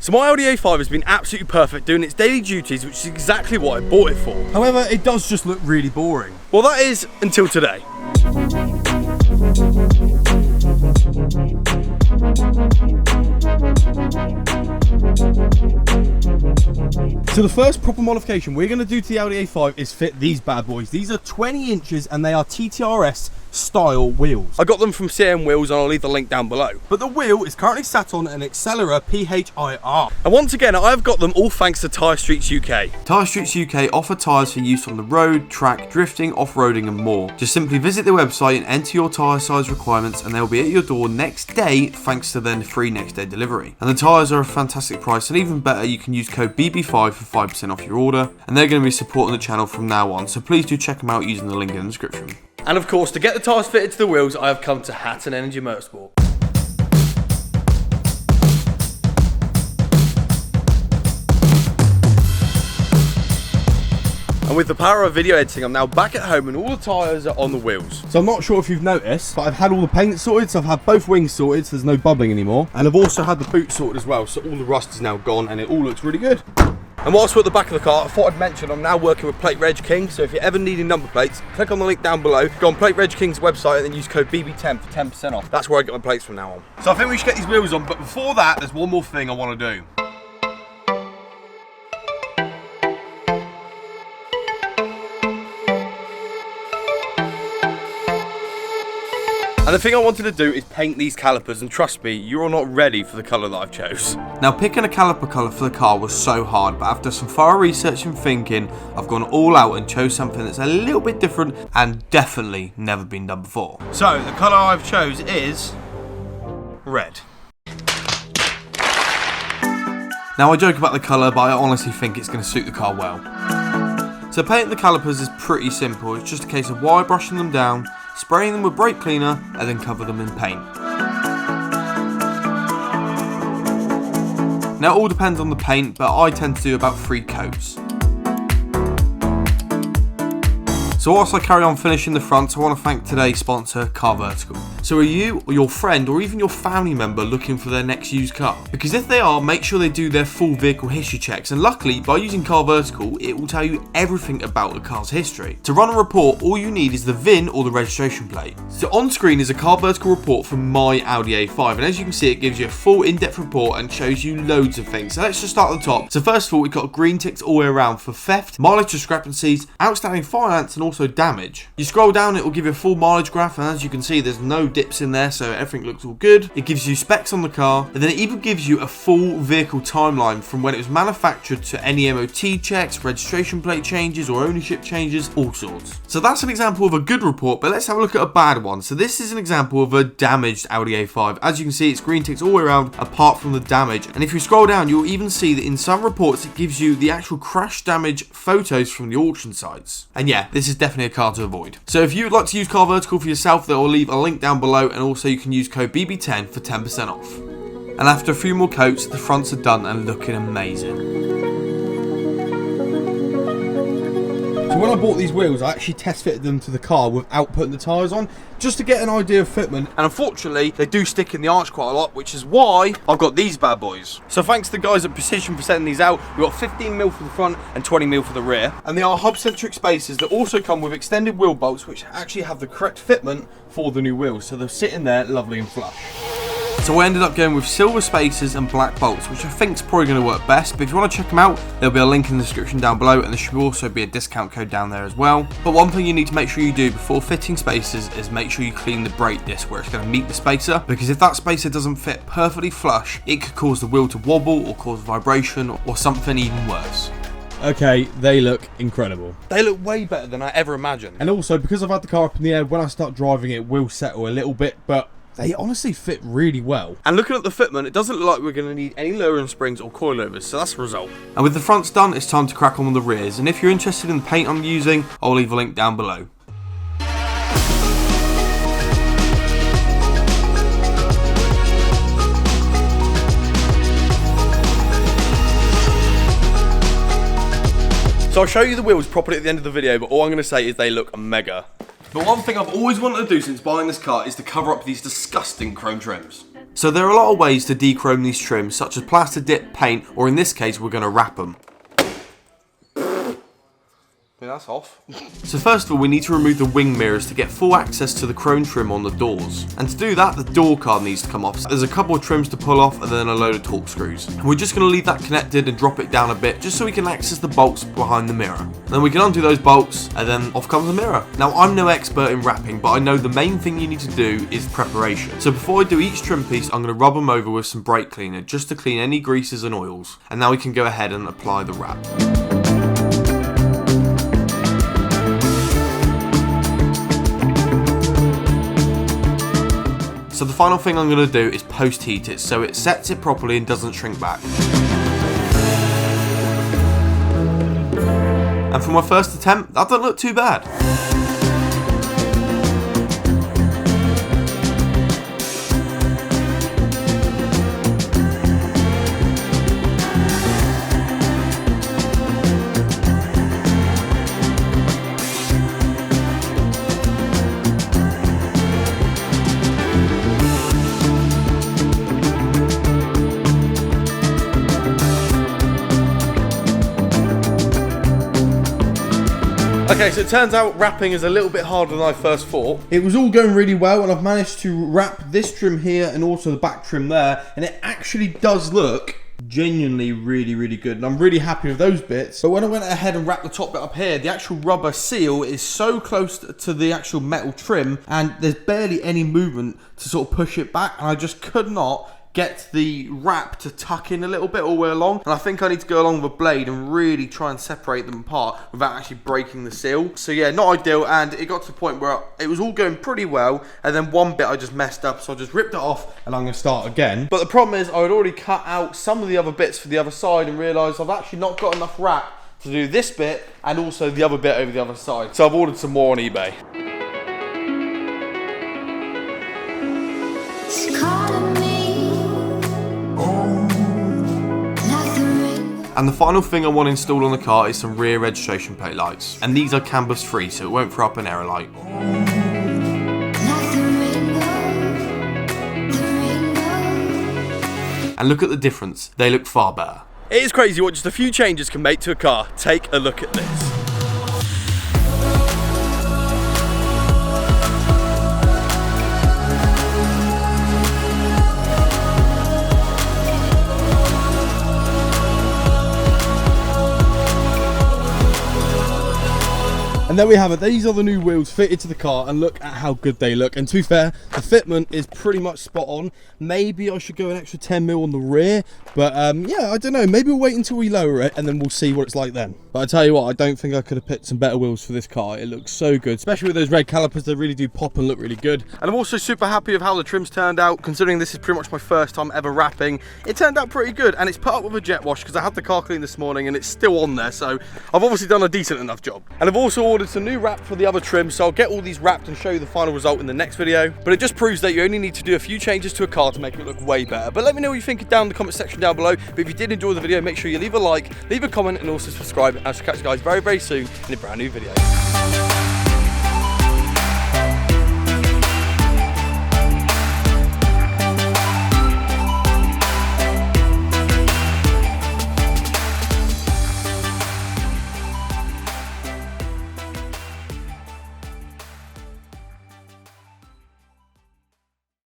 So my Audi A5 has been absolutely perfect doing its daily duties, which is exactly what I bought it for. However, it does just look really boring. Well, that is until today. So the first proper modification we're going to do to the Audi A5 is fit these bad boys. These are 20 inches and they are TTRS style wheels. I got them from C.A.M wheels and I'll leave the link down below. But the wheel is currently sat on an Accelera PHIR. And once again, I've got them all thanks to Tyre Streets UK. Tyre Streets UK offer tyres for use on the road, track, drifting, off-roading and more. Just simply visit their website and enter your tyre size requirements and they'll be at your door next day thanks to their free next day delivery. And the tyres are a fantastic price, and even better, you can use code BB5 for 5% off your order, and they're going to be supporting the channel from now on, so please do check them out using the link in the description. And of course, to get the tyres fitted to the wheels, I have come to Hatton Energy Motorsport. And with the power of video editing, I'm now back at home and all the tyres are on the wheels. So I'm not sure if you've noticed, but I've had all the paint sorted, so I've had both wings sorted, so there's no bubbling anymore. And I've also had the boot sorted as well, so all the rust is now gone and it all looks really good. And whilst we're at the back of the car, I thought I'd mention I'm now working with Plate Reg King, so if you're ever needing number plates, click on the link down below, go on Plate Reg King's website and then use code BB10 for 10% off. That's where I get my plates from now on. So I think we should get these wheels on, but before that, there's one more thing I want to do. And the thing I wanted to do is paint these calipers, and trust me, you're not ready for the colour that I've chose. Now, picking a caliper colour for the car was so hard, but after some thorough research and thinking, I've gone all out and chose something that's a little bit different and definitely never been done before. So the colour I've chose is red. Now, I joke about the colour, but I honestly think it's going to suit the car well. So painting the calipers is pretty simple. It's just a case of wire brushing them down, spraying them with brake cleaner, and then cover them in paint. Now, it all depends on the paint, but I tend to do about 3 coats. So whilst I carry on finishing the fronts, I want to thank today's sponsor, Car Vertical. So are you or your friend or even your family member looking for their next used car? Because if they are, make sure they do their full vehicle history checks, and luckily by using Car Vertical it will tell you everything about the car's history. To run a report, all you need is the VIN or the registration plate. So on screen is a Car Vertical report from my Audi A5, and as you can see it gives you a full in-depth report and shows you loads of things. So let's just start at the top. So first of all, we've got green ticks all the way around for theft, mileage discrepancies, outstanding finance and also damage. You scroll down, it will give you a full mileage graph, and as you can see there's no dips in there, so everything looks all good. It gives you specs on the car, and then it even gives you a full vehicle timeline from when it was manufactured to any MOT checks, registration plate changes or ownership changes, all sorts. So that's an example of a good report, but let's have a look at a bad one. So this is an example of a damaged Audi A5. As you can see, it's green ticks all the way around apart from the damage, and if you scroll down you'll even see that in some reports it gives you the actual crash damage photos from the auction sites. And yeah, this is definitely a car to avoid. So if you would like to use Car Vertical for yourself, they'll leave a link down below, and also you can use code BB10 for 10% off. And after a few more coats, the fronts are done and looking amazing. So when I bought these wheels, I actually test fitted them to the car without putting the tyres on, just to get an idea of fitment. And unfortunately, they do stick in the arch quite a lot, which is why I've got these bad boys. So thanks to the guys at Precision for sending these out. We've got 15mm for the front and 20mm for the rear. And they are hub-centric spacers that also come with extended wheel bolts, which actually have the correct fitment for the new wheels. So they'll sit in there lovely and flush. So I ended up going with silver spacers and black bolts, which I think is probably going to work best, but if you want to check them out, there'll be a link in the description down below, and there should also be a discount code down there as well. But one thing you need to make sure you do before fitting spacers is make sure you clean the brake disc where it's going to meet the spacer, because if that spacer doesn't fit perfectly flush, it could cause the wheel to wobble or cause vibration or something even worse. Okay, they look incredible. They look way better than I ever imagined. And also, because I've had the car up in the air, when I start driving it will settle a little bit, but they honestly fit really well. And looking at the fitment, it doesn't look like we're going to need any lowering springs or coilovers, so that's the result. And with the fronts done, it's time to crack on with the rears. And if you're interested in the paint I'm using, I'll leave a link down below. So I'll show you the wheels properly at the end of the video, but all I'm going to say is they look mega. But one thing I've always wanted to do since buying this car is to cover up these disgusting chrome trims. So there are a lot of ways to dechrome these trims, such as plaster dip, paint, or in this case we're going to wrap them. That's off. So first of all, we need to remove the wing mirrors to get full access to the chrome trim on the doors. And to do that, the door card needs to come off. So there's a couple of trims to pull off and then a load of torque screws. And we're just going to leave that connected and drop it down a bit just so we can access the bolts behind the mirror. Then we can undo those bolts and then off comes the mirror. Now I'm no expert in wrapping, but I know the main thing you need to do is preparation. So before I do each trim piece, I'm going to rub them over with some brake cleaner just to clean any greases and oils. And now we can go ahead and apply the wrap. So the final thing I'm going to do is post-heat it so it sets it properly and doesn't shrink back. And for my first attempt, that doesn't look too bad. Okay, so it turns out wrapping is a little bit harder than I first thought. It was all going really well, and I've managed to wrap this trim here and also the back trim there, and it actually does look genuinely really good, and I'm really happy with those bits. But when I went ahead and wrapped the top bit up here, the actual rubber seal is so close to the actual metal trim, and there's barely any movement to sort of push it back, and I just could not get the wrap to tuck in a little bit all the way along, and I think I need to go along with a blade and really try and separate them apart without actually breaking the seal. So yeah, not ideal, and it got to the point where it was all going pretty well, and then one bit I just messed up, so I just ripped it off and I'm going to start again. But the problem is I had already cut out some of the other bits for the other side and realised I've actually not got enough wrap to do this bit and also the other bit over the other side. So I've ordered some more on eBay. And the final thing I want installed on the car is some rear registration plate lights. And these are canvas free, so it won't throw up an error light. And look at the difference, they look far better. It is crazy what just a few changes can make to a car. Take a look at this. And there we have it. These are the new wheels fitted to the car, and look at how good they look. And to be fair, the fitment is pretty much spot on. Maybe I should go an extra 10mm on the rear, but yeah, I don't know. Maybe we'll wait until we lower it and then we'll see what it's like then. But I tell you what, I don't think I could have picked some better wheels for this car. It looks so good, especially with those red calipers. They really do pop and look really good. And I'm also super happy with how the trims turned out, considering this is pretty much my first time ever wrapping. It turned out pretty good, and it's put up with a jet wash because I had the car cleaned this morning and it's still on there, so I've obviously done a decent enough job. And I've also ordered some new wrap for the other trim, so I'll get all these wrapped and show you the final result in the next video. But it just proves that you only need to do a few changes to a car to make it look way better. But let me know what you think down in the comment section down below. But if you did enjoy the video, make sure you leave a like, leave a comment, and also subscribe. And I'll catch you guys very soon in a brand new video.